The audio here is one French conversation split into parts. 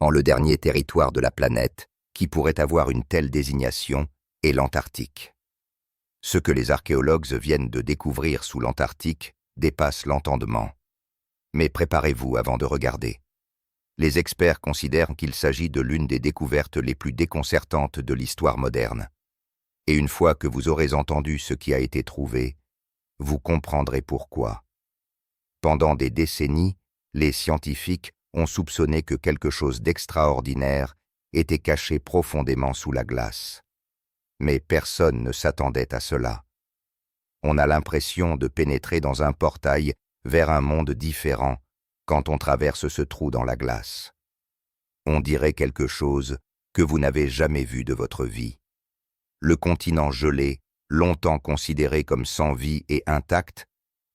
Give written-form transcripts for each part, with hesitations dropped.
Le dernier territoire de la planète qui pourrait avoir une telle désignation est l'Antarctique. Ce que les archéologues viennent de découvrir sous l'Antarctique dépasse l'entendement. Mais préparez-vous avant de regarder. Les experts considèrent qu'il s'agit de l'une des découvertes les plus déconcertantes de l'histoire moderne. Et une fois que vous aurez entendu ce qui a été trouvé, vous comprendrez pourquoi. Pendant des décennies, les scientifiques ont soupçonné que quelque chose d'extraordinaire était caché profondément sous la glace. Mais personne ne s'attendait à cela. On a l'impression de pénétrer dans un portail vers un monde différent quand on traverse ce trou dans la glace. On dirait quelque chose que vous n'avez jamais vu de votre vie. Le continent gelé, longtemps considéré comme sans vie et intact,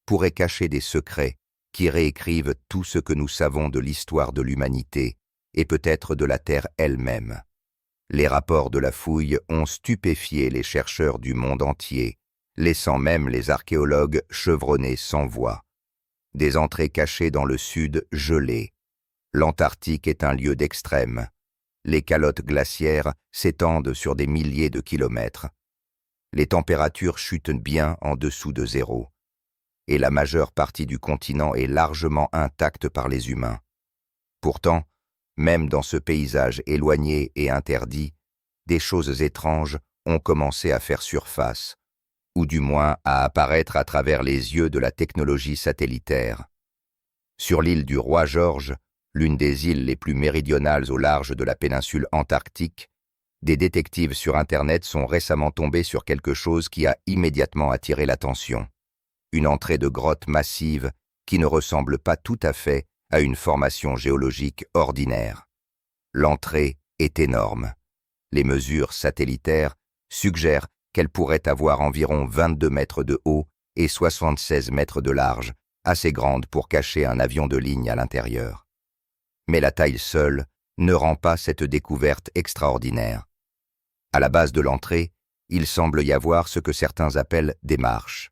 pourrait cacher des secrets qui réécrivent tout ce que nous savons de l'histoire de l'humanité et peut-être de la Terre elle-même. Les rapports de la fouille ont stupéfié les chercheurs du monde entier, laissant même les archéologues chevronnés sans voix. Des entrées cachées dans le sud gelé. L'Antarctique est un lieu d'extrême. Les calottes glaciaires s'étendent sur des milliers de kilomètres. Les températures chutent bien en dessous de zéro. Et la majeure partie du continent est largement intacte par les humains. Pourtant, même dans ce paysage éloigné et interdit, des choses étranges ont commencé à faire surface, ou du moins à apparaître à travers les yeux de la technologie satellitaire. Sur l'île du Roi-George, l'une des îles les plus méridionales au large de la péninsule antarctique, des détectives sur Internet sont récemment tombés sur quelque chose qui a immédiatement attiré l'attention. Une entrée de grotte massive qui ne ressemble pas tout à fait à une formation géologique ordinaire. L'entrée est énorme. Les mesures satellitaires suggèrent qu'elle pourrait avoir environ 22 mètres de haut et 76 mètres de large, assez grande pour cacher un avion de ligne à l'intérieur. Mais la taille seule ne rend pas cette découverte extraordinaire. À la base de l'entrée, il semble y avoir ce que certains appellent des marches.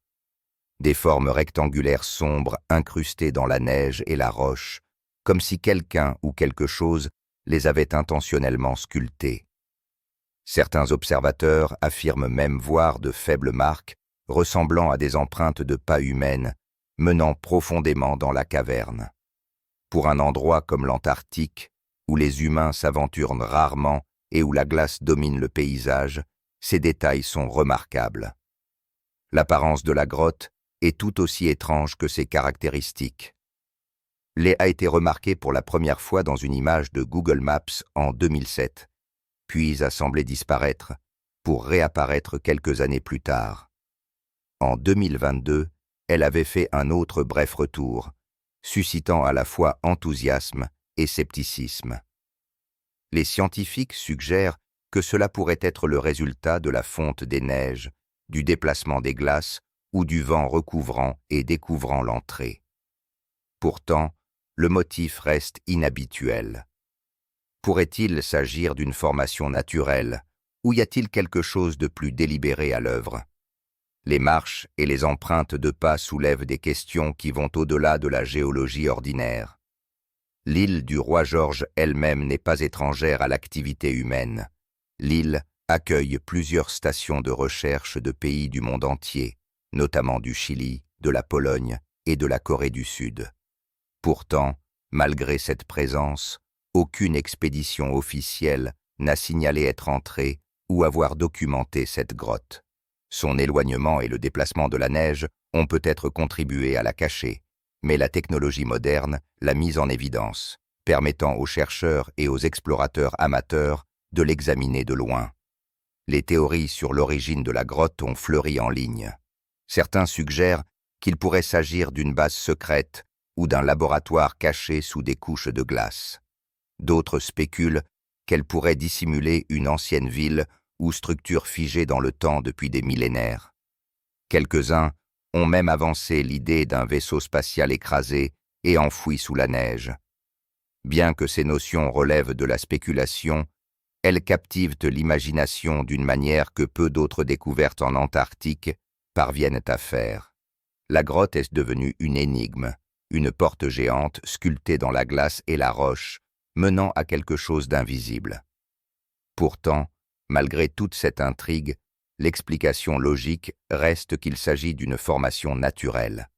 Des formes rectangulaires sombres incrustées dans la neige et la roche, comme si quelqu'un ou quelque chose les avait intentionnellement sculptées. Certains observateurs affirment même voir de faibles marques ressemblant à des empreintes de pas humaines menant profondément dans la caverne. Pour un endroit comme l'Antarctique, où les humains s'aventurent rarement et où la glace domine le paysage, ces détails sont remarquables. L'apparence de la grotte est tout aussi étrange que ses caractéristiques. Elle a été remarquée pour la première fois dans une image de Google Maps en 2007, puis a semblé disparaître, pour réapparaître quelques années plus tard. En 2022, elle avait fait un autre bref retour, suscitant à la fois enthousiasme et scepticisme. Les scientifiques suggèrent que cela pourrait être le résultat de la fonte des neiges, du déplacement des glaces ou du vent recouvrant et découvrant l'entrée. Pourtant, le motif reste inhabituel. Pourrait-il s'agir d'une formation naturelle, ou y a-t-il quelque chose de plus délibéré à l'œuvre? Les marches et les empreintes de pas soulèvent des questions qui vont au-delà de la géologie ordinaire. L'île du Roi-George elle-même n'est pas étrangère à l'activité humaine. L'île accueille plusieurs stations de recherche de pays du monde entier, notamment du Chili, de la Pologne et de la Corée du Sud. Pourtant, malgré cette présence, aucune expédition officielle n'a signalé être entrée ou avoir documenté cette grotte. Son éloignement et le déplacement de la neige ont peut-être contribué à la cacher, mais la technologie moderne l'a mise en évidence, permettant aux chercheurs et aux explorateurs amateurs de l'examiner de loin. Les théories sur l'origine de la grotte ont fleuri en ligne. Certains suggèrent qu'il pourrait s'agir d'une base secrète ou d'un laboratoire caché sous des couches de glace. D'autres spéculent qu'elle pourrait dissimuler une ancienne ville ou structure figée dans le temps depuis des millénaires. Quelques-uns ont même avancé l'idée d'un vaisseau spatial écrasé et enfoui sous la neige. Bien que ces notions relèvent de la spéculation, elles captivent l'imagination d'une manière que peu d'autres découvertes en Antarctique parviennent à faire. La grotte est devenue une énigme, une porte géante sculptée dans la glace et la roche, menant à quelque chose d'invisible. Pourtant, malgré toute cette intrigue, l'explication logique reste qu'il s'agit d'une formation naturelle.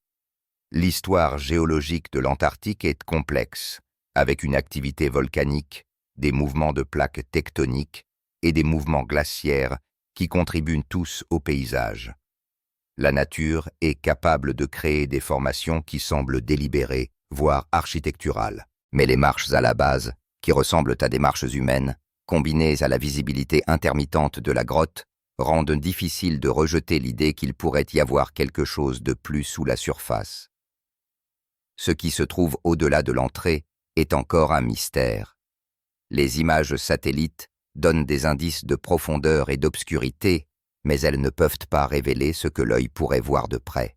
L'histoire géologique de l'Antarctique est complexe, avec une activité volcanique, des mouvements de plaques tectoniques et des mouvements glaciaires qui contribuent tous au paysage. La nature est capable de créer des formations qui semblent délibérées, voire architecturales. Mais les marches à la base, qui ressemblent à des marches humaines, combinées à la visibilité intermittente de la grotte, rendent difficile de rejeter l'idée qu'il pourrait y avoir quelque chose de plus sous la surface. Ce qui se trouve au-delà de l'entrée est encore un mystère. Les images satellites donnent des indices de profondeur et d'obscurité, mais elles ne peuvent pas révéler ce que l'œil pourrait voir de près.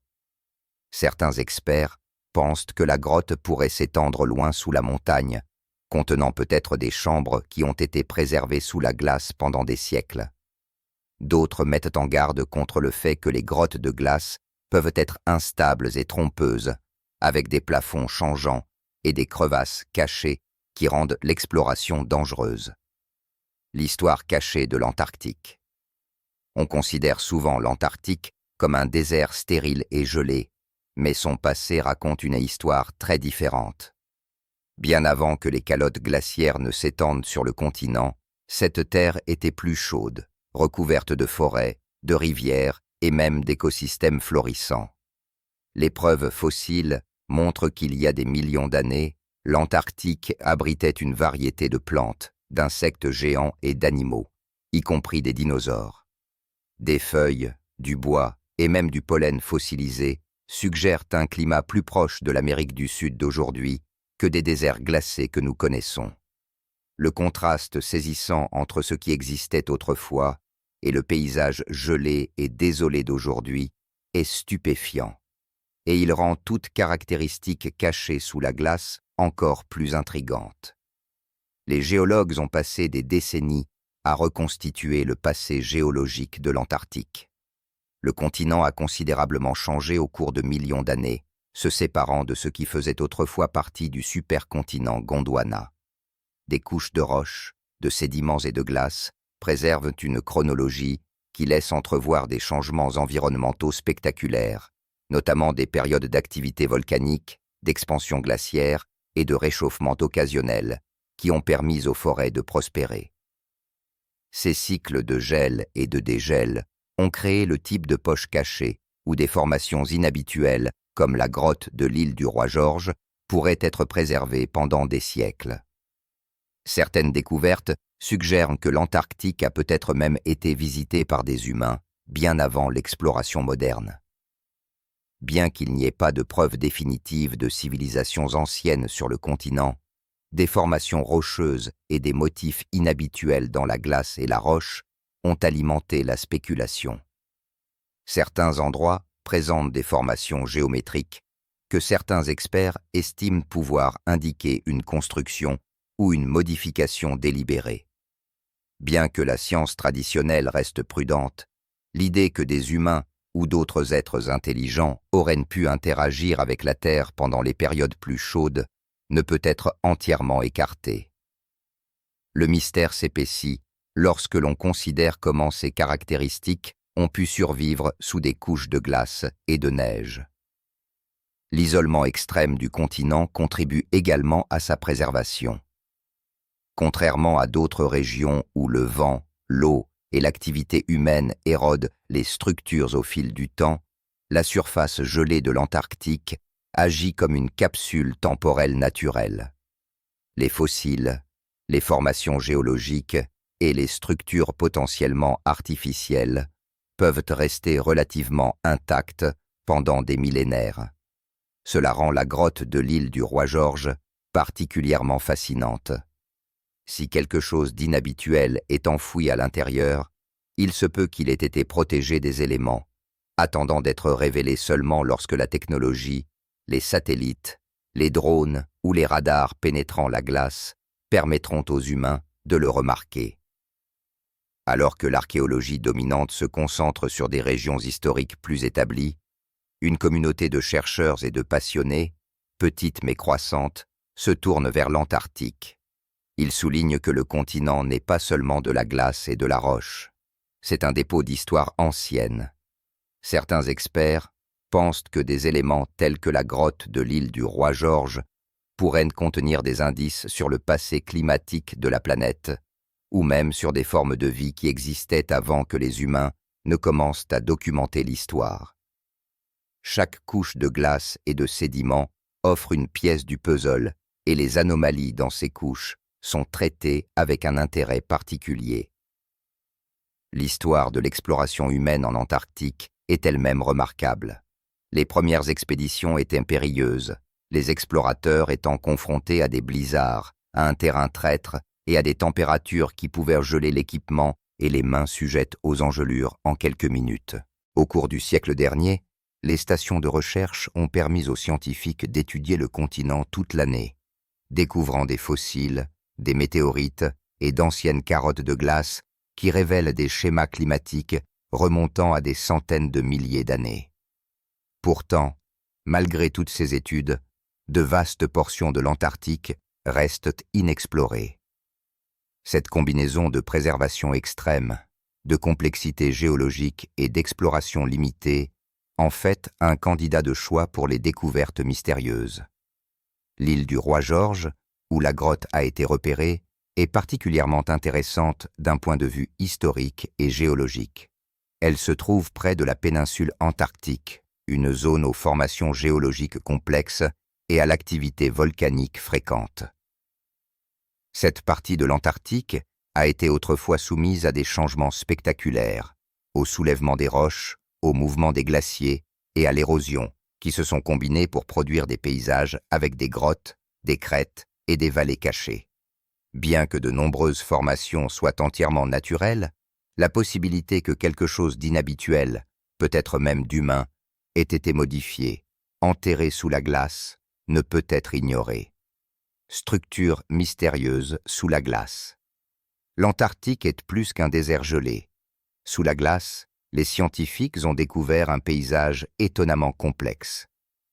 Certains experts pensent que la grotte pourrait s'étendre loin sous la montagne, contenant peut-être des chambres qui ont été préservées sous la glace pendant des siècles. D'autres mettent en garde contre le fait que les grottes de glace peuvent être instables et trompeuses, avec des plafonds changeants et des crevasses cachées qui rendent l'exploration dangereuse. L'histoire cachée de l'Antarctique. On considère souvent l'Antarctique comme un désert stérile et gelé, mais son passé raconte une histoire très différente. Bien avant que les calottes glaciaires ne s'étendent sur le continent, cette terre était plus chaude, recouverte de forêts, de rivières et même d'écosystèmes florissants. Les preuves fossiles montrent qu'il y a des millions d'années, l'Antarctique abritait une variété de plantes, d'insectes géants et d'animaux, y compris des dinosaures. Des feuilles, du bois et même du pollen fossilisé suggèrent un climat plus proche de l'Amérique du Sud d'aujourd'hui que des déserts glacés que nous connaissons. Le contraste saisissant entre ce qui existait autrefois et le paysage gelé et désolé d'aujourd'hui est stupéfiant, et il rend toute caractéristique cachée sous la glace encore plus intrigante. Les géologues ont passé des décennies à reconstituer le passé géologique de l'Antarctique. Le continent a considérablement changé au cours de millions d'années, se séparant de ce qui faisait autrefois partie du supercontinent Gondwana. Des couches de roches, de sédiments et de glace préservent une chronologie qui laisse entrevoir des changements environnementaux spectaculaires, notamment des périodes d'activité volcanique, d'expansion glaciaire et de réchauffement occasionnel qui ont permis aux forêts de prospérer. Ces cycles de gel et de dégel ont créé le type de poches cachées où des formations inhabituelles, comme la grotte de l'île du Roi-George, pourraient être préservées pendant des siècles. Certaines découvertes suggèrent que l'Antarctique a peut-être même été visitée par des humains bien avant l'exploration moderne. Bien qu'il n'y ait pas de preuves définitives de civilisations anciennes sur le continent, des formations rocheuses et des motifs inhabituels dans la glace et la roche ont alimenté la spéculation. Certains endroits présentent des formations géométriques que certains experts estiment pouvoir indiquer une construction ou une modification délibérée. Bien que la science traditionnelle reste prudente, l'idée que des humains ou d'autres êtres intelligents auraient pu interagir avec la Terre pendant les périodes plus chaudes ne peut être entièrement écartée. Le mystère s'épaissit lorsque l'on considère comment ces caractéristiques ont pu survivre sous des couches de glace et de neige. L'isolement extrême du continent contribue également à sa préservation. Contrairement à d'autres régions où le vent, l'eau et l'activité humaine érodent les structures au fil du temps, la surface gelée de l'Antarctique agit comme une capsule temporelle naturelle. Les fossiles, les formations géologiques et les structures potentiellement artificielles peuvent rester relativement intactes pendant des millénaires. Cela rend la grotte de l'île du Roi-George particulièrement fascinante. Si quelque chose d'inhabituel est enfoui à l'intérieur, il se peut qu'il ait été protégé des éléments, attendant d'être révélé seulement lorsque la technologie, les satellites, les drones ou les radars pénétrant la glace permettront aux humains de le remarquer. Alors que l'archéologie dominante se concentre sur des régions historiques plus établies, une communauté de chercheurs et de passionnés, petite mais croissante, se tourne vers l'Antarctique, Il souligne que le continent n'est pas seulement de la glace et de la roche. C'est un dépôt d'histoire ancienne. Certains experts pensent que des éléments tels que la grotte de l'île du Roi George pourraient contenir des indices sur le passé climatique de la planète, ou même sur des formes de vie qui existaient avant que les humains ne commencent à documenter l'histoire. Chaque couche de glace et de sédiments offre une pièce du puzzle et les anomalies dans ces couches sont traitées avec un intérêt particulier. L'histoire de l'exploration humaine en Antarctique est elle-même remarquable. Les premières expéditions étaient périlleuses, les explorateurs étant confrontés à des blizzards, à un terrain traître et à des températures qui pouvaient geler l'équipement et les mains sujettes aux engelures en quelques minutes. Au cours du siècle dernier, les stations de recherche ont permis aux scientifiques d'étudier le continent toute l'année, découvrant des fossiles, des météorites et d'anciennes carottes de glace qui révèlent des schémas climatiques remontant à des centaines de milliers d'années. Pourtant, malgré toutes ces études, de vastes portions de l'Antarctique restent inexplorées. Cette combinaison de préservation extrême, de complexité géologique et d'exploration limitée en fait un candidat de choix pour les découvertes mystérieuses. L'île du Roi George, où la grotte a été repérée, est particulièrement intéressante d'un point de vue historique et géologique. Elle se trouve près de la péninsule antarctique, une zone aux formations géologiques complexes et à l'activité volcanique fréquente. Cette partie de l'Antarctique a été autrefois soumise à des changements spectaculaires, au soulèvement des roches, au mouvement des glaciers et à l'érosion, qui se sont combinés pour produire des paysages avec des grottes, des crêtes et des vallées cachées. Bien que de nombreuses formations soient entièrement naturelles, la possibilité que quelque chose d'inhabituel, peut-être même d'humain, ait été modifié, enterré sous la glace, ne peut être ignorée. Structure mystérieuse sous la glace. L'Antarctique est plus qu'un désert gelé. Sous la glace, les scientifiques ont découvert un paysage étonnamment complexe.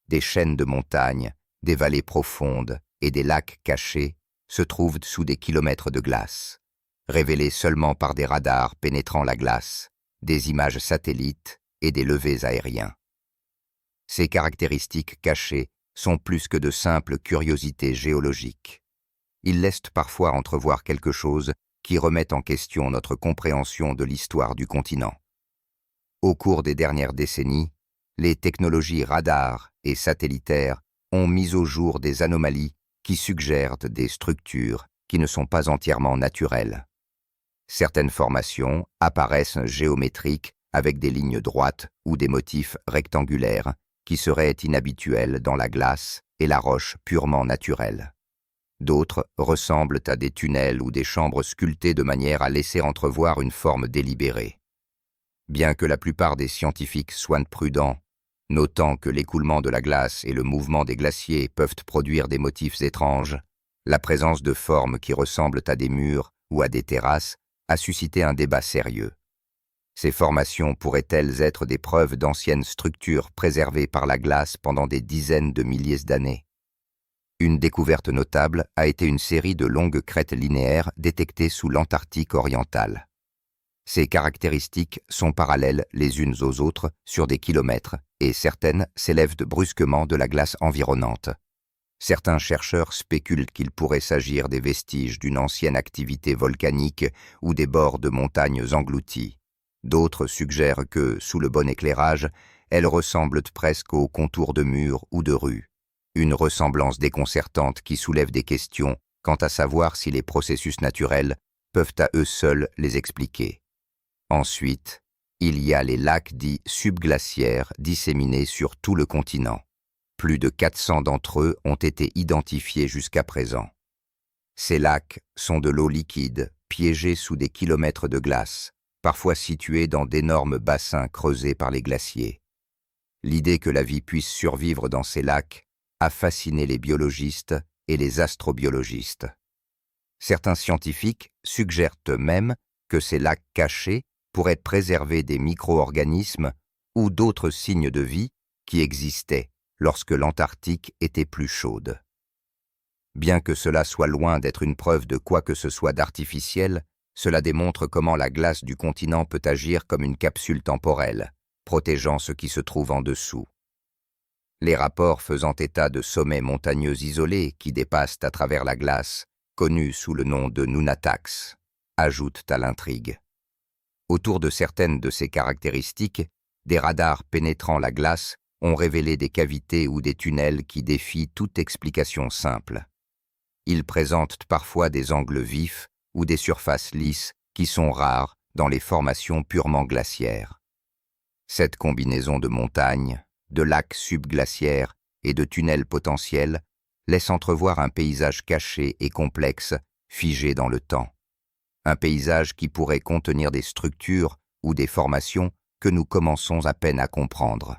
Des chaînes de montagnes, des vallées profondes et des lacs cachés se trouvent sous des kilomètres de glace, révélés seulement par des radars pénétrant la glace, des images satellites et des levées aériens. Ces caractéristiques cachées sont plus que de simples curiosités géologiques. Ils laissent parfois entrevoir quelque chose qui remet en question notre compréhension de l'histoire du continent. Au cours des dernières décennies, les technologies radars et satellitaires ont mis au jour des anomalies qui suggèrent des structures qui ne sont pas entièrement naturelles. Certaines formations apparaissent géométriques avec des lignes droites ou des motifs rectangulaires qui seraient inhabituels dans la glace et la roche purement naturelle. D'autres ressemblent à des tunnels ou des chambres sculptées de manière à laisser entrevoir une forme délibérée. Bien que la plupart des scientifiques soient prudents, notant que l'écoulement de la glace et le mouvement des glaciers peuvent produire des motifs étranges, la présence de formes qui ressemblent à des murs ou à des terrasses a suscité un débat sérieux. Ces formations pourraient-elles être des preuves d'anciennes structures préservées par la glace pendant des dizaines de milliers d'années? Une découverte notable a été une série de longues crêtes linéaires détectées sous l'Antarctique oriental. Ces caractéristiques sont parallèles les unes aux autres sur des kilomètres et certaines s'élèvent brusquement de la glace environnante. Certains chercheurs spéculent qu'il pourrait s'agir des vestiges d'une ancienne activité volcanique ou des bords de montagnes engloutis. D'autres suggèrent que, sous le bon éclairage, elles ressemblent presque aux contours de murs ou de rues. Une ressemblance déconcertante qui soulève des questions quant à savoir si les processus naturels peuvent à eux seuls les expliquer. Ensuite, il y a les lacs dits subglaciaires disséminés sur tout le continent. Plus de 400 d'entre eux ont été identifiés jusqu'à présent. Ces lacs sont de l'eau liquide, piégée sous des kilomètres de glace, parfois situés dans d'énormes bassins creusés par les glaciers. L'idée que la vie puisse survivre dans ces lacs a fasciné les biologistes et les astrobiologistes. Certains scientifiques suggèrent même que ces lacs cachés pourraient préserver des micro-organismes ou d'autres signes de vie qui existaient lorsque l'Antarctique était plus chaude. Bien que cela soit loin d'être une preuve de quoi que ce soit d'artificiel, cela démontre comment la glace du continent peut agir comme une capsule temporelle, protégeant ce qui se trouve en dessous. Les rapports faisant état de sommets montagneux isolés qui dépassent à travers la glace, connus sous le nom de nunataks, ajoutent à l'intrigue. Autour de certaines de ces caractéristiques, des radars pénétrant la glace ont révélé des cavités ou des tunnels qui défient toute explication simple. Ils présentent parfois des angles vifs ou des surfaces lisses qui sont rares dans les formations purement glaciaires. Cette combinaison de montagnes, de lacs subglaciaires et de tunnels potentiels laisse entrevoir un paysage caché et complexe, figé dans le temps. Un paysage qui pourrait contenir des structures ou des formations que nous commençons à peine à comprendre.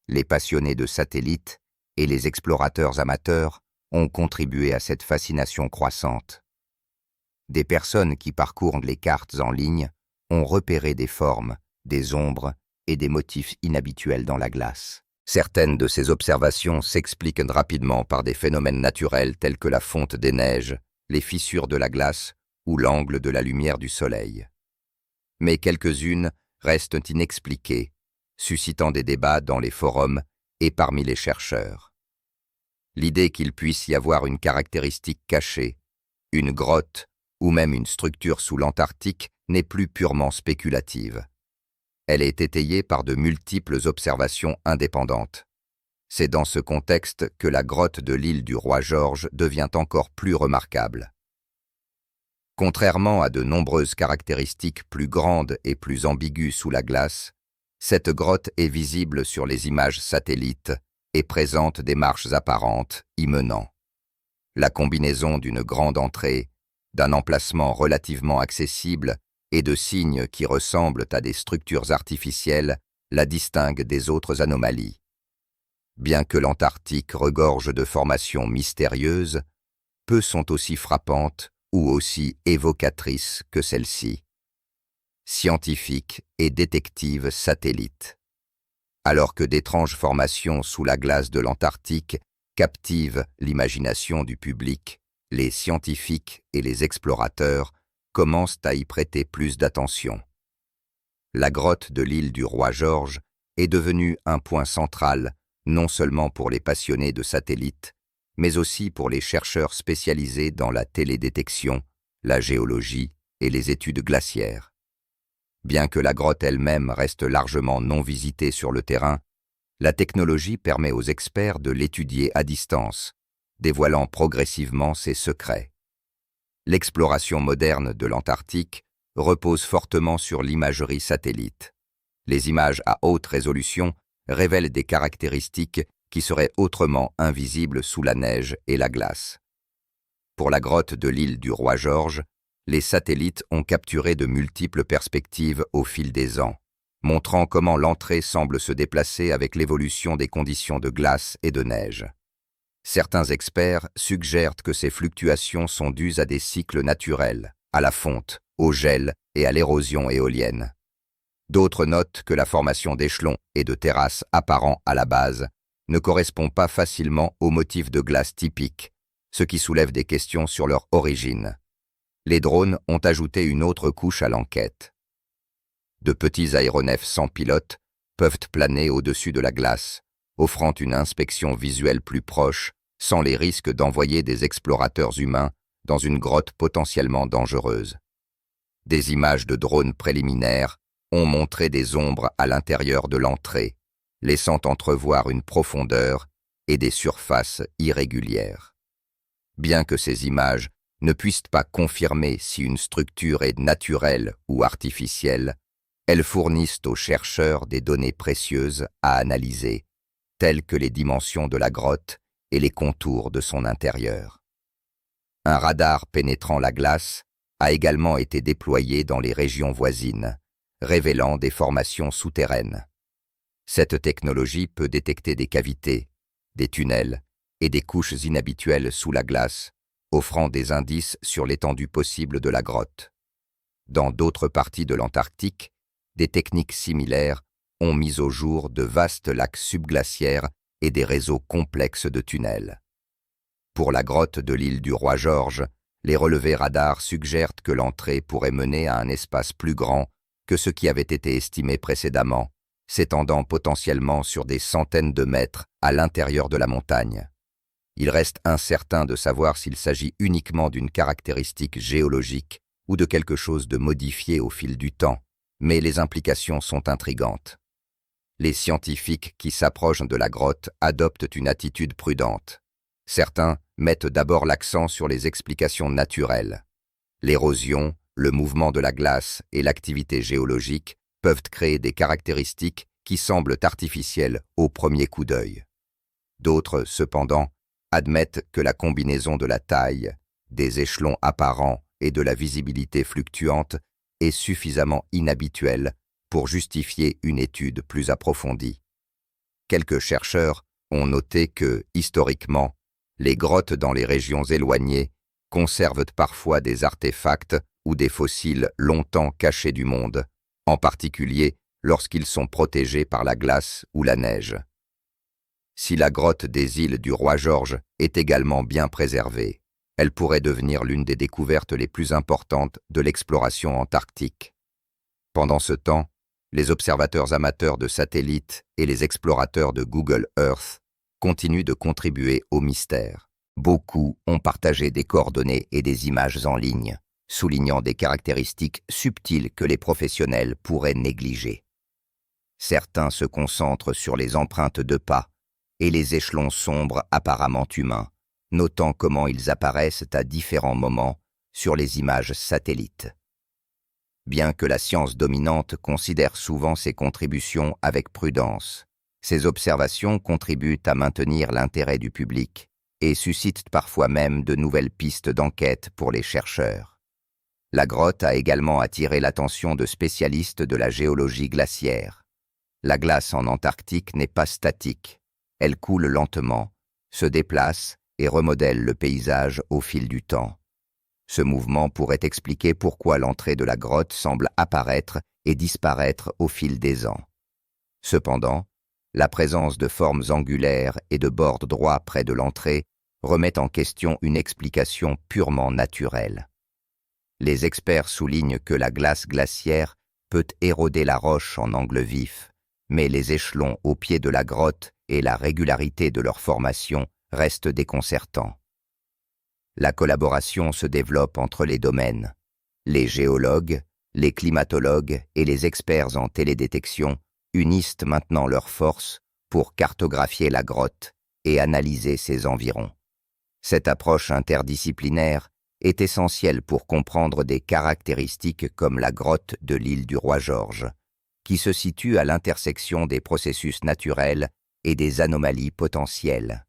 Les passionnés de satellites et les explorateurs amateurs ont contribué à cette fascination croissante. Des personnes qui parcourent les cartes en ligne ont repéré des formes, des ombres et des motifs inhabituels dans la glace. Certaines de ces observations s'expliquent rapidement par des phénomènes naturels tels que la fonte des neiges, les fissures de la glace ou l'angle de la lumière du soleil. Mais quelques-unes restent inexpliquées, suscitant des débats dans les forums et parmi les chercheurs. L'idée qu'il puisse y avoir une caractéristique cachée, une grotte ou même une structure sous l'Antarctique n'est plus purement spéculative. Elle est étayée par de multiples observations indépendantes. C'est dans ce contexte que la grotte de l'île du Roi George devient encore plus remarquable. Contrairement à de nombreuses caractéristiques plus grandes et plus ambiguës sous la glace, cette grotte est visible sur les images satellites et présente des marches apparentes y menant. La combinaison d'une grande entrée, d'un emplacement relativement accessible et de signes qui ressemblent à des structures artificielles la distingue des autres anomalies. Bien que l'Antarctique regorge de formations mystérieuses, peu sont aussi frappantes ou aussi évocatrices que celle-ci. Scientifiques et détectives satellites. Alors que d'étranges formations sous la glace de l'Antarctique captivent l'imagination du public, les scientifiques et les explorateurs commencent à y prêter plus d'attention. La grotte de l'île du Roi George est devenue un point central non seulement pour les passionnés de satellites, mais aussi pour les chercheurs spécialisés dans la télédétection, la géologie et les études glaciaires. Bien que la grotte elle-même reste largement non visitée sur le terrain, la technologie permet aux experts de l'étudier à distance, dévoilant progressivement ses secrets. L'exploration moderne de l'Antarctique repose fortement sur l'imagerie satellite. Les images à haute résolution révèlent des caractéristiques qui seraient autrement invisibles sous la neige et la glace. Pour la grotte de l'île du Roi George, les satellites ont capturé de multiples perspectives au fil des ans, montrant comment l'entrée semble se déplacer avec l'évolution des conditions de glace et de neige. Certains experts suggèrent que ces fluctuations sont dues à des cycles naturels, à la fonte, au gel et à l'érosion éolienne. D'autres notent que la formation d'échelons et de terrasses apparents à la base ne correspond pas facilement aux motifs de glace typiques, ce qui soulève des questions sur leur origine. Les drones ont ajouté une autre couche à l'enquête. De petits aéronefs sans pilote peuvent planer au-dessus de la glace, offrant une inspection visuelle plus proche, sans les risques d'envoyer des explorateurs humains dans une grotte potentiellement dangereuse. Des images de drones préliminaires ont montré des ombres à l'intérieur de l'entrée, laissant entrevoir une profondeur et des surfaces irrégulières. Bien que ces images ne puissent pas confirmer si une structure est naturelle ou artificielle, elles fournissent aux chercheurs des données précieuses à analyser, telles que les dimensions de la grotte et les contours de son intérieur. Un radar pénétrant la glace a également été déployé dans les régions voisines, révélant des formations souterraines. Cette technologie peut détecter des cavités, des tunnels et des couches inhabituelles sous la glace, offrant des indices sur l'étendue possible de la grotte. Dans d'autres parties de l'Antarctique, des techniques similaires ont mis au jour de vastes lacs subglaciaires et des réseaux complexes de tunnels. Pour la grotte de l'île du Roi George, les relevés radars suggèrent que l'entrée pourrait mener à un espace plus grand que ce qui avait été estimé précédemment, s'étendant potentiellement sur des centaines de mètres à l'intérieur de la montagne. Il reste incertain de savoir s'il s'agit uniquement d'une caractéristique géologique ou de quelque chose de modifié au fil du temps, mais les implications sont intrigantes. Les scientifiques qui s'approchent de la grotte adoptent une attitude prudente. Certains mettent d'abord l'accent sur les explications naturelles. L'érosion, le mouvement de la glace et l'activité géologique peuvent créer des caractéristiques qui semblent artificielles au premier coup d'œil. D'autres, cependant, admettent que la combinaison de la taille, des échelons apparents et de la visibilité fluctuante est suffisamment inhabituelle pour justifier une étude plus approfondie. Quelques chercheurs ont noté que, historiquement, les grottes dans les régions éloignées conservent parfois des artefacts ou des fossiles longtemps cachés du monde, en particulier lorsqu'ils sont protégés par la glace ou la neige. Si la grotte des îles du Roi George est également bien préservée, elle pourrait devenir l'une des découvertes les plus importantes de l'exploration antarctique. Pendant ce temps, les observateurs amateurs de satellites et les explorateurs de Google Earth continuent de contribuer au mystère. Beaucoup ont partagé des coordonnées et des images en ligne, soulignant des caractéristiques subtiles que les professionnels pourraient négliger. Certains se concentrent sur les empreintes de pas et les échelons sombres apparemment humains, notant comment ils apparaissent à différents moments sur les images satellites. Bien que la science dominante considère souvent ces contributions avec prudence, ces observations contribuent à maintenir l'intérêt du public et suscitent parfois même de nouvelles pistes d'enquête pour les chercheurs. La grotte a également attiré l'attention de spécialistes de la géologie glaciaire. La glace en Antarctique n'est pas statique, elle coule lentement, se déplace et remodèle le paysage au fil du temps. Ce mouvement pourrait expliquer pourquoi l'entrée de la grotte semble apparaître et disparaître au fil des ans. Cependant, la présence de formes angulaires et de bords droits près de l'entrée remet en question une explication purement naturelle. Les experts soulignent que la glace glaciaire peut éroder la roche en angle vif, mais les échelons au pied de la grotte et la régularité de leur formation restent déconcertants. La collaboration se développe entre les domaines. Les géologues, les climatologues et les experts en télédétection unissent maintenant leurs forces pour cartographier la grotte et analyser ses environs. Cette approche interdisciplinaire est essentielle pour comprendre des caractéristiques comme la grotte de l'île du Roi George, qui se situe à l'intersection des processus naturels et des anomalies potentielles.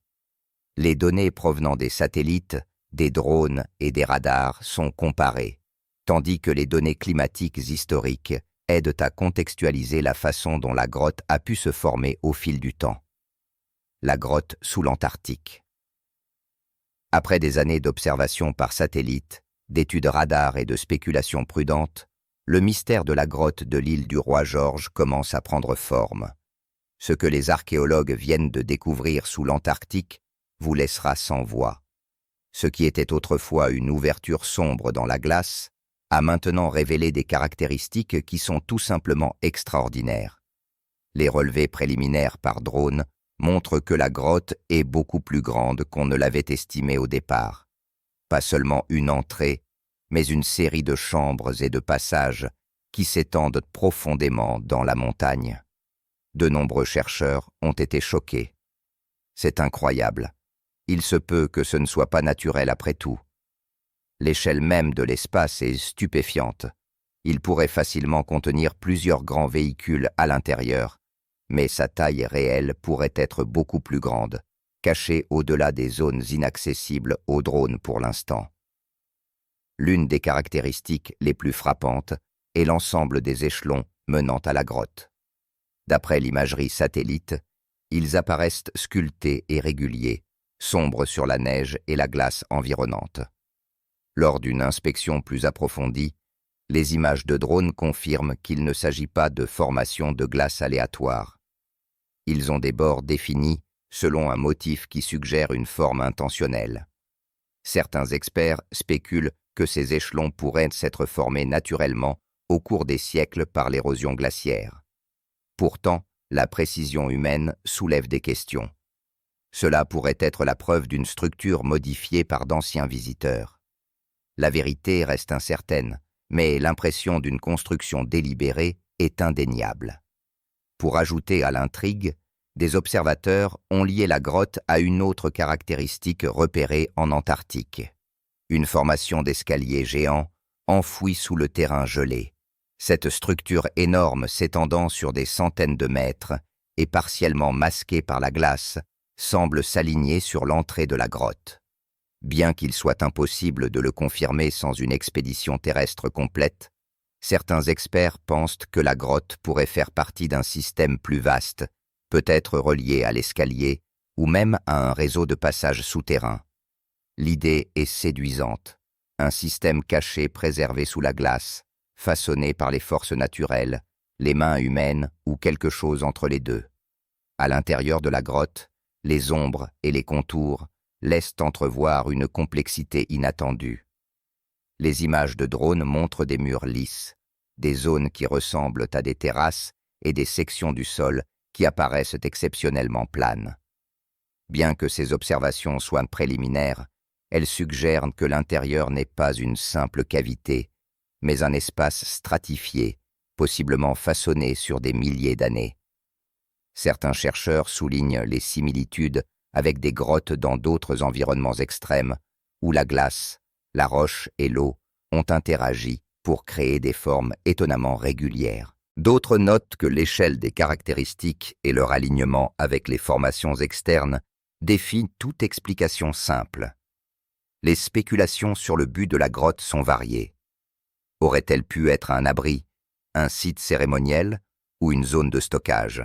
Les données provenant des satellites, des drones et des radars sont comparées, tandis que les données climatiques historiques aident à contextualiser la façon dont la grotte a pu se former au fil du temps. La grotte sous l'Antarctique. Après des années d'observations par satellite, d'études radars et de spéculations prudentes, le mystère de la grotte de l'île du Roi George commence à prendre forme. Ce que les archéologues viennent de découvrir sous l'Antarctique vous laissera sans voix. Ce qui était autrefois une ouverture sombre dans la glace a maintenant révélé des caractéristiques qui sont tout simplement extraordinaires. Les relevés préliminaires par drone montrent que la grotte est beaucoup plus grande qu'on ne l'avait estimé au départ. Pas seulement une entrée, mais une série de chambres et de passages qui s'étendent profondément dans la montagne. De nombreux chercheurs ont été choqués. C'est incroyable. Il se peut que ce ne soit pas naturel après tout. L'échelle même de l'espace est stupéfiante. Il pourrait facilement contenir plusieurs grands véhicules à l'intérieur, mais sa taille réelle pourrait être beaucoup plus grande, cachée au-delà des zones inaccessibles aux drones pour l'instant. L'une des caractéristiques les plus frappantes est l'ensemble des échelons menant à la grotte. D'après l'imagerie satellite, ils apparaissent sculptés et réguliers, sombres sur la neige et la glace environnante. Lors d'une inspection plus approfondie, les images de drone confirment qu'il ne s'agit pas de formation de glace aléatoire. Ils ont des bords définis selon un motif qui suggère une forme intentionnelle. Certains experts spéculent que ces échelons pourraient s'être formés naturellement au cours des siècles par l'érosion glaciaire. Pourtant, la précision humaine soulève des questions. Cela pourrait être la preuve d'une structure modifiée par d'anciens visiteurs. La vérité reste incertaine, mais l'impression d'une construction délibérée est indéniable. Pour ajouter à l'intrigue, des observateurs ont lié la grotte à une autre caractéristique repérée en Antarctique. Une formation d'escalier géant enfouie sous le terrain gelé. Cette structure énorme s'étendant sur des centaines de mètres et partiellement masquée par la glace semble s'aligner sur l'entrée de la grotte. Bien qu'il soit impossible de le confirmer sans une expédition terrestre complète, certains experts pensent que la grotte pourrait faire partie d'un système plus vaste, peut-être relié à l'escalier ou même à un réseau de passages souterrains. L'idée est séduisante, un système caché préservé sous la glace, façonné par les forces naturelles, les mains humaines ou quelque chose entre les deux. À l'intérieur de la grotte, les ombres et les contours laissent entrevoir une complexité inattendue. Les images de drones montrent des murs lisses, des zones qui ressemblent à des terrasses et des sections du sol qui apparaissent exceptionnellement planes. Bien que ces observations soient préliminaires, elles suggèrent que l'intérieur n'est pas une simple cavité, mais un espace stratifié, possiblement façonné sur des milliers d'années. Certains chercheurs soulignent les similitudes avec des grottes dans d'autres environnements extrêmes, où la glace, la roche et l'eau ont interagi pour créer des formes étonnamment régulières. D'autres notent que l'échelle des caractéristiques et leur alignement avec les formations externes défient toute explication simple. Les spéculations sur le but de la grotte sont variées. Aurait-elle pu être un abri, un site cérémoniel ou une zone de stockage?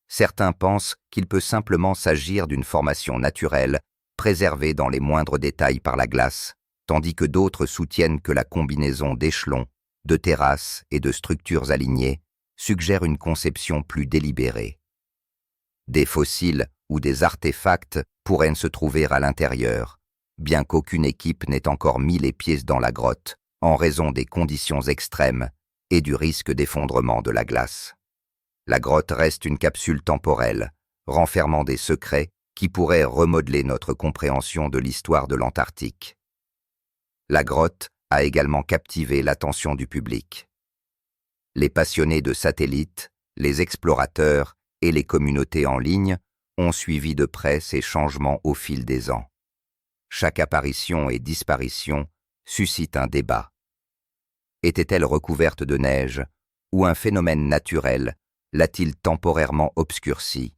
Certains pensent qu'il peut simplement s'agir d'une formation naturelle, préservée dans les moindres détails par la glace, tandis que d'autres soutiennent que la combinaison d'échelons, de terrasses et de structures alignées suggère une conception plus délibérée. Des fossiles ou des artefacts pourraient se trouver à l'intérieur, bien qu'aucune équipe n'ait encore mis les pieds dans la grotte, en raison des conditions extrêmes et du risque d'effondrement de la glace. La grotte reste une capsule temporelle, renfermant des secrets qui pourraient remodeler notre compréhension de l'histoire de l'Antarctique. La grotte a également captivé l'attention du public. Les passionnés de satellites, les explorateurs et les communautés en ligne ont suivi de près ces changements au fil des ans. Chaque apparition et disparition suscite un débat. Était-elle recouverte de neige ou un phénomène naturel l'a-t-il temporairement obscurci?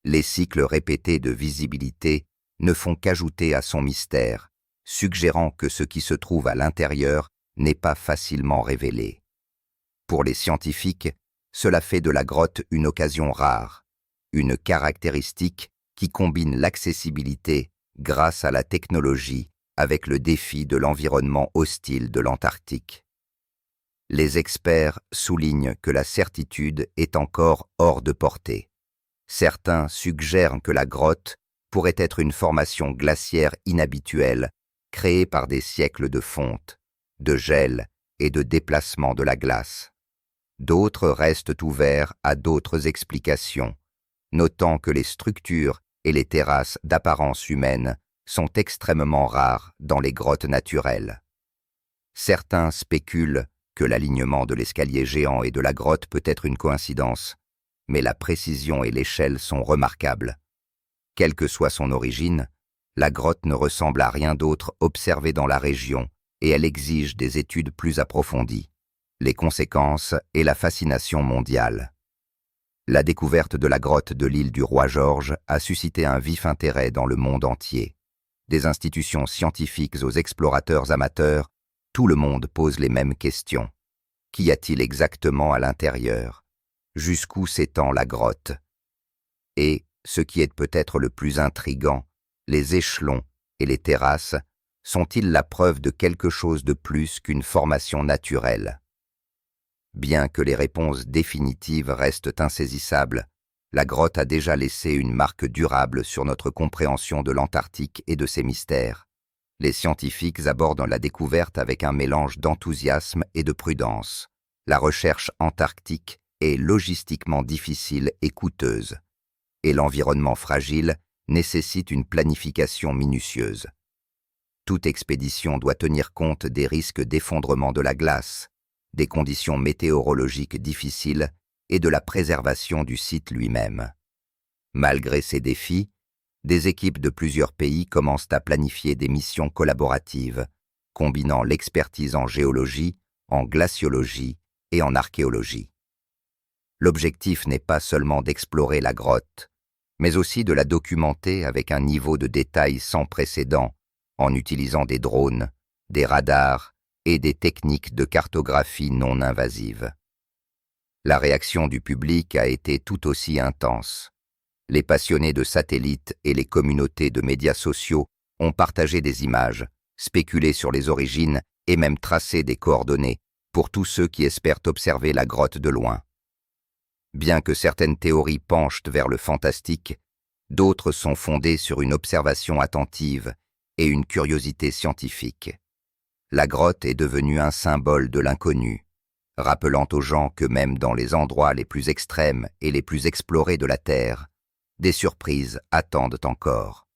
Les cycles répétés de visibilité ne font qu'ajouter à son mystère, suggérant que ce qui se trouve à l'intérieur n'est pas facilement révélé. Pour les scientifiques, cela fait de la grotte une occasion rare, une caractéristique qui combine l'accessibilité grâce à la technologie avec le défi de l'environnement hostile de l'Antarctique. Les experts soulignent que la certitude est encore hors de portée. Certains suggèrent que la grotte pourrait être une formation glaciaire inhabituelle, créée par des siècles de fonte, de gel et de déplacement de la glace. D'autres restent ouverts à d'autres explications, notant que les structures et les terrasses d'apparence humaine sont extrêmement rares dans les grottes naturelles. Certains spéculent que l'alignement de l'escalier géant et de la grotte peut être une coïncidence, mais la précision et l'échelle sont remarquables. Quelle que soit son origine, la grotte ne ressemble à rien d'autre observé dans la région et elle exige des études plus approfondies, les conséquences et la fascination mondiale. La découverte de la grotte de l'île du Roi George a suscité un vif intérêt dans le monde entier. Des institutions scientifiques aux explorateurs amateurs, tout le monde pose les mêmes questions. Qu'y a-t-il exactement à l'intérieur? Jusqu'où s'étend la grotte? Et, ce qui est peut-être le plus intrigant, les échelons et les terrasses sont-ils la preuve de quelque chose de plus qu'une formation naturelle? Bien que les réponses définitives restent insaisissables, la grotte a déjà laissé une marque durable sur notre compréhension de l'Antarctique et de ses mystères. Les scientifiques abordent la découverte avec un mélange d'enthousiasme et de prudence. La recherche antarctique est logistiquement difficile et coûteuse, et l'environnement fragile nécessite une planification minutieuse. Toute expédition doit tenir compte des risques d'effondrement de la glace, des conditions météorologiques difficiles et de la préservation du site lui-même. Malgré ces défis, des équipes de plusieurs pays commencent à planifier des missions collaboratives, combinant l'expertise en géologie, en glaciologie et en archéologie. L'objectif n'est pas seulement d'explorer la grotte, mais aussi de la documenter avec un niveau de détail sans précédent, en utilisant des drones, des radars et des techniques de cartographie non invasives. La réaction du public a été tout aussi intense. Les passionnés de satellites et les communautés de médias sociaux ont partagé des images, spéculé sur les origines et même tracé des coordonnées pour tous ceux qui espèrent observer la grotte de loin. Bien que certaines théories penchent vers le fantastique, d'autres sont fondées sur une observation attentive et une curiosité scientifique. La grotte est devenue un symbole de l'inconnu, rappelant aux gens que même dans les endroits les plus extrêmes et les plus explorés de la Terre, des surprises attendent encore.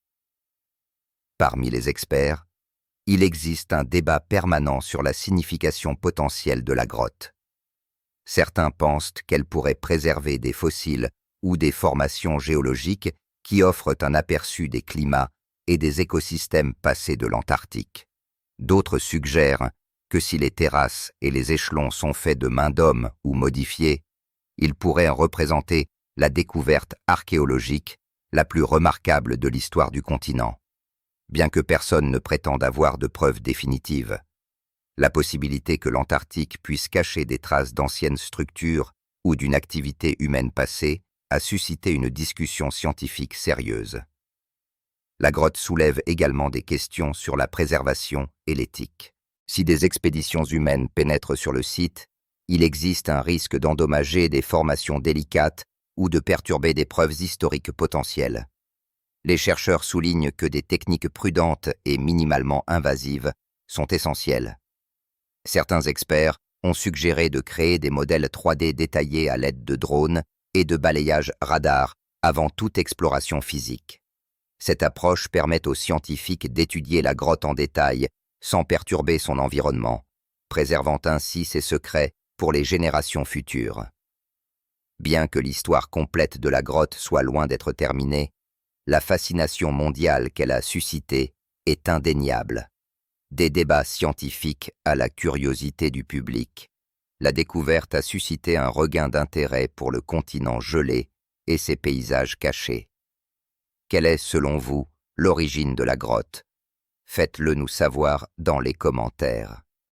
Parmi les experts, il existe un débat permanent sur la signification potentielle de la grotte. Certains pensent qu'elle pourrait préserver des fossiles ou des formations géologiques qui offrent un aperçu des climats et des écosystèmes passés de l'Antarctique. D'autres suggèrent que si les terrasses et les échelons sont faits de main d'homme ou modifiés, ils pourraient en représenter la découverte archéologique la plus remarquable de l'histoire du continent. Bien que personne ne prétende avoir de preuves définitives, la possibilité que l'Antarctique puisse cacher des traces d'anciennes structures ou d'une activité humaine passée a suscité une discussion scientifique sérieuse. La grotte soulève également des questions sur la préservation et l'éthique. Si des expéditions humaines pénètrent sur le site, il existe un risque d'endommager des formations délicates ou de perturber des preuves historiques potentielles. Les chercheurs soulignent que des techniques prudentes et minimalement invasives sont essentielles. Certains experts ont suggéré de créer des modèles 3D détaillés à l'aide de drones et de balayage radar avant toute exploration physique. Cette approche permet aux scientifiques d'étudier la grotte en détail sans perturber son environnement, préservant ainsi ses secrets pour les générations futures. Bien que l'histoire complète de la grotte soit loin d'être terminée, la fascination mondiale qu'elle a suscitée est indéniable. Des débats scientifiques à la curiosité du public, la découverte a suscité un regain d'intérêt pour le continent gelé et ses paysages cachés. Quelle est, selon vous, l'origine de la grotte? Faites-le nous savoir dans les commentaires.